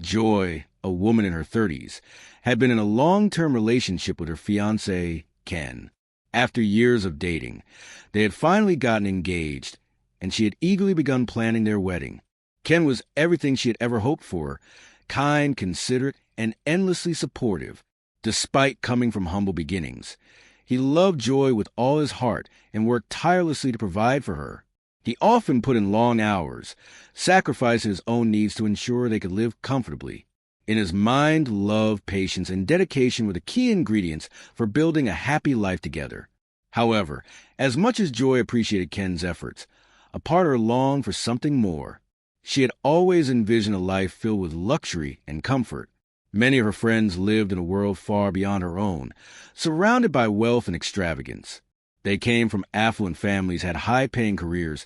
Joy, a woman in her 30s, had been in a long-term relationship with her fiancé, Ken. After years of dating, they had finally gotten engaged, and she had eagerly begun planning their wedding. Ken was everything she had ever hoped for, kind, considerate, and endlessly supportive, despite coming from humble beginnings. He loved Joy with all his heart and worked tirelessly to provide for her. He often put in long hours, sacrificing his own needs to ensure they could live comfortably. In his mind, love, patience, and dedication were the key ingredients for building a happy life together. However, as much as Joy appreciated Ken's efforts, a part of her longed for something more. She had always envisioned a life filled with luxury and comfort. Many of her friends lived in a world far beyond her own, surrounded by wealth and extravagance. They came from affluent families, had high-paying careers,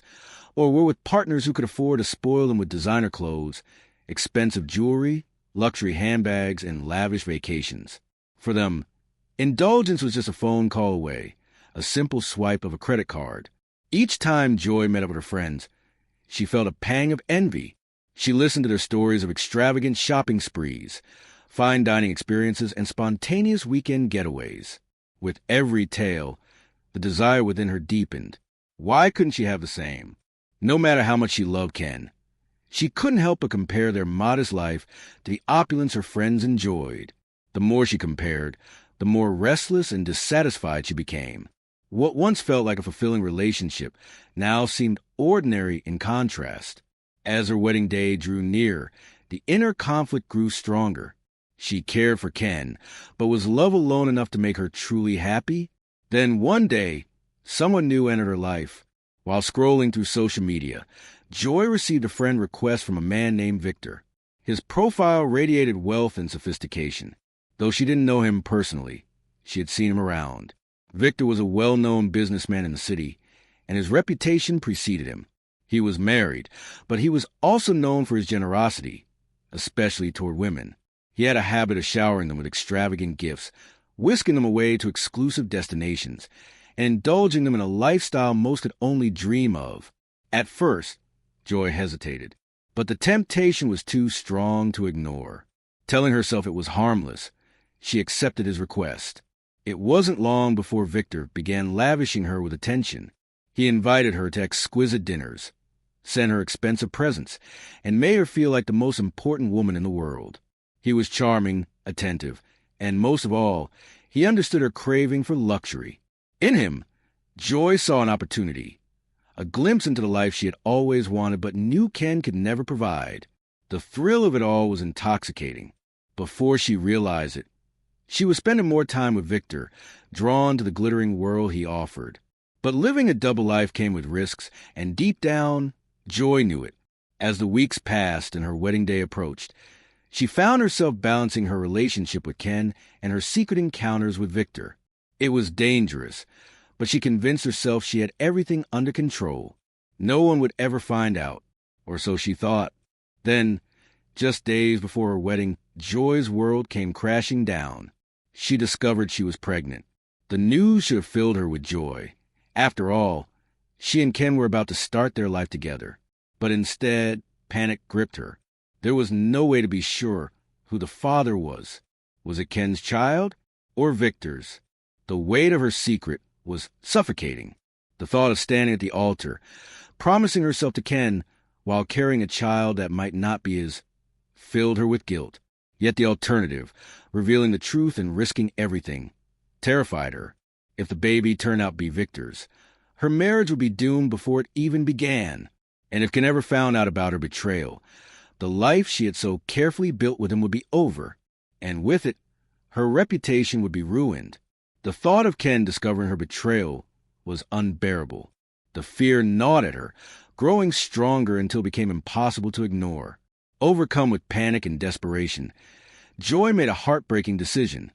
or were with partners who could afford to spoil them with designer clothes, expensive jewelry, luxury handbags, and lavish vacations. For them, indulgence was just a phone call away, a simple swipe of a credit card. Each time Joy met up with her friends, she felt a pang of envy. She listened to their stories of extravagant shopping sprees, fine dining experiences, and spontaneous weekend getaways. With every tale, the desire within her deepened. Why couldn't she have the same? No matter how much she loved Ken, she couldn't help but compare their modest life to the opulence her friends enjoyed. The more she compared, the more restless and dissatisfied she became. What once felt like a fulfilling relationship now seemed ordinary in contrast. As her wedding day drew near, the inner conflict grew stronger. She cared for Ken, but was love alone enough to make her truly happy? Then one day, someone new entered her life. While scrolling through social media, Joy received a friend request from a man named Victor. His profile radiated wealth and sophistication. Though she didn't know him personally, she had seen him around. Victor was a well-known businessman in the city, and his reputation preceded him. He was married, but he was also known for his generosity, especially toward women. He had a habit of showering them with extravagant gifts, whisking them away to exclusive destinations, and indulging them in a lifestyle most could only dream of. At first, Joy hesitated, but the temptation was too strong to ignore. Telling herself it was harmless, she accepted his request. It wasn't long before Victor began lavishing her with attention. He invited her to exquisite dinners, sent her expensive presents, and made her feel like the most important woman in the world. He was charming, attentive, and most of all, he understood her craving for luxury. In him, Joy saw an opportunity, a glimpse into the life she had always wanted but knew Ken could never provide. The thrill of it all was intoxicating. Before she realized it, she was spending more time with Victor, drawn to the glittering world he offered. But living a double life came with risks, and deep down, Joy knew it. As the weeks passed and her wedding day approached, she found herself balancing her relationship with Ken and her secret encounters with Victor. It was dangerous, but she convinced herself she had everything under control. No one would ever find out, or so she thought. Then, just days before her wedding, Joy's world came crashing down. She discovered she was pregnant. The news should have filled her with joy. After all, she and Ken were about to start their life together. But instead, panic gripped her. There was no way to be sure who the father was. Was it Ken's child or Victor's? The weight of her secret was suffocating. The thought of standing at the altar, promising herself to Ken while carrying a child that might not be his, filled her with guilt. Yet the alternative, revealing the truth and risking everything, terrified her. If the baby turned out to be Victor's, her marriage would be doomed before it even began. And if Ken ever found out about her betrayal, the life she had so carefully built with him would be over, and with it, her reputation would be ruined. The thought of Ken discovering her betrayal was unbearable. The fear gnawed at her, growing stronger until it became impossible to ignore. Overcome with panic and desperation, Joy made a heartbreaking decision.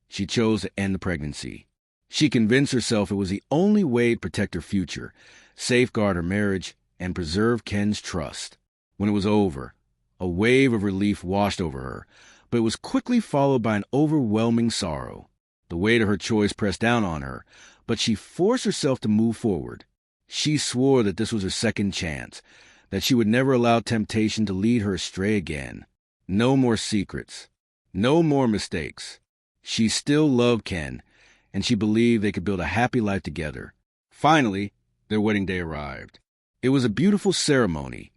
She chose to end the pregnancy. She convinced herself it was the only way to protect her future, safeguard her marriage, and preserve Ken's trust. When it was over, a wave of relief washed over her, but it was quickly followed by an overwhelming sorrow. The weight of her choice pressed down on her, but she forced herself to move forward. She swore that this was her second chance, that she would never allow temptation to lead her astray again. No more secrets. No more mistakes. She still loved Ken, and she believed they could build a happy life together. Finally, their wedding day arrived. It was a beautiful ceremony,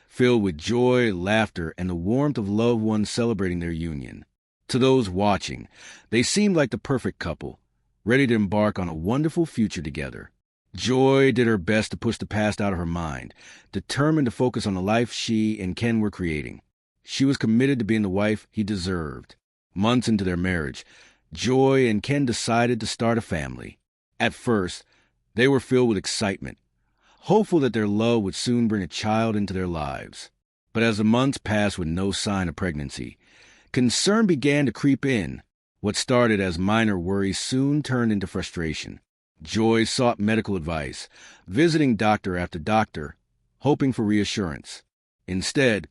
filled with joy, laughter, and the warmth of loved ones celebrating their union. To those watching, they seemed like the perfect couple, ready to embark on a wonderful future together. Joy did her best to push the past out of her mind, determined to focus on the life she and Ken were creating. She was committed to being the wife he deserved. Months into their marriage, Joy and Ken decided to start a family. At first, they were filled with excitement, hopeful that their love would soon bring a child into their lives. But as the months passed with no sign of pregnancy, concern began to creep in. What started as minor worries soon turned into frustration. Joy sought medical advice, visiting doctor after doctor, hoping for reassurance. Instead,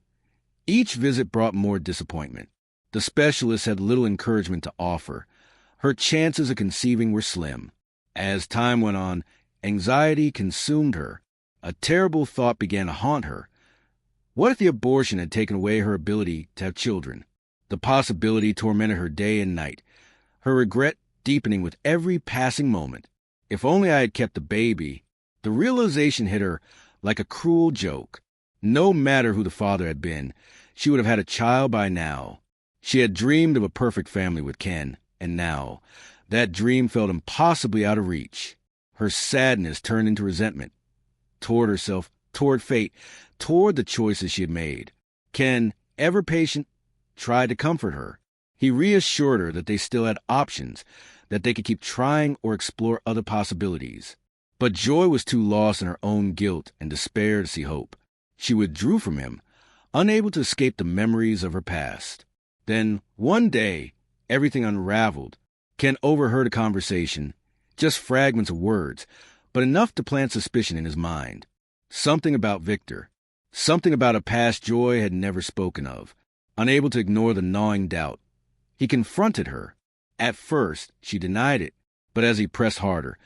each visit brought more disappointment. The specialist had little encouragement to offer. Her chances of conceiving were slim. As time went on, anxiety consumed her. A terrible thought began to haunt her. What if the abortion had taken away her ability to have children? The possibility tormented her day and night, her regret deepening with every passing moment. If only I had kept the baby. The realization hit her like a cruel joke. No matter who the father had been, she would have had a child by now. She had dreamed of a perfect family with Ken, and now that dream felt impossibly out of reach. Her sadness turned into resentment toward herself, toward fate, toward the choices she had made. Ken, ever patient, tried to comfort her. He reassured her that they still had options, that they could keep trying or explore other possibilities. But Joy was too lost in her own guilt and despair to see hope. She withdrew from him, unable to escape the memories of her past. Then, one day, everything unraveled. Ken overheard a conversation, just fragments of words, but enough to plant suspicion in his mind. Something about Victor. Something about a past Joy had never spoken of. Unable to ignore the gnawing doubt, he confronted her. At first, she denied it, but as he pressed harder,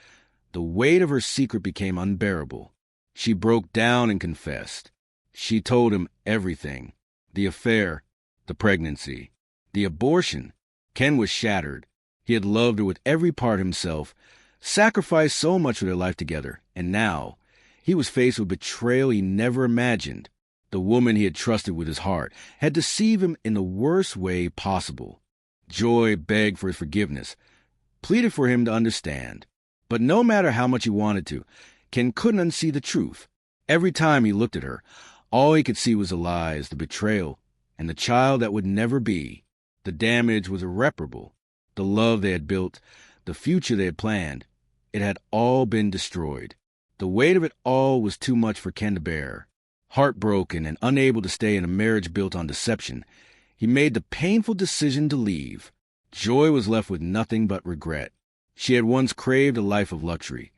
the weight of her secret became unbearable. She broke down and confessed. She told him everything. The affair, the pregnancy, the abortion. Ken was shattered. He had loved her with every part himself, sacrificed so much for their life together, and now he was faced with betrayal he never imagined. The woman he had trusted with his heart had deceived him in the worst way possible. Joy begged for his forgiveness, pleaded for him to understand. But no matter how much he wanted to, Ken couldn't unsee the truth. Every time he looked at her, all he could see was the lies, the betrayal, and the child that would never be. The damage was irreparable. The love they had built, the future they had planned, it had all been destroyed. The weight of it all was too much for Ken to bear. Heartbroken and unable to stay in a marriage built on deception, he made the painful decision to leave. Joy was left with nothing but regret. She had once craved a life of luxury,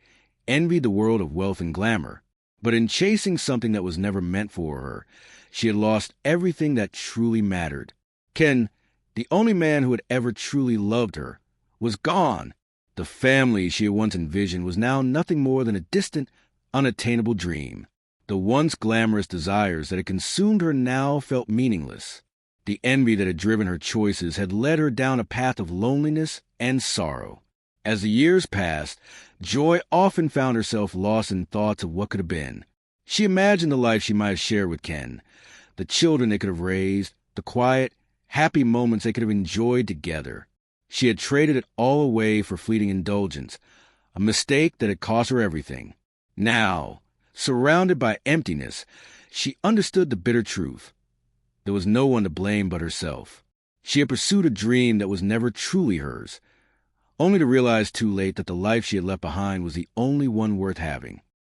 envied the world of wealth and glamour, but in chasing something that was never meant for her, she had lost everything that truly mattered. Ken, the only man who had ever truly loved her, was gone. The family she had once envisioned was now nothing more than a distant, unattainable dream. The once glamorous desires that had consumed her now felt meaningless. The envy that had driven her choices had led her down a path of loneliness and sorrow. As the years passed, Joy often found herself lost in thoughts of what could have been. She imagined the life she might have shared with Ken, the children they could have raised, the quiet, happy moments they could have enjoyed together. She had traded it all away for fleeting indulgence, a mistake that had cost her everything. Now, surrounded by emptiness, she understood the bitter truth. There was no one to blame but herself. She had pursued a dream that was never truly hers, only to realize too late that the life she had left behind was the only one worth having.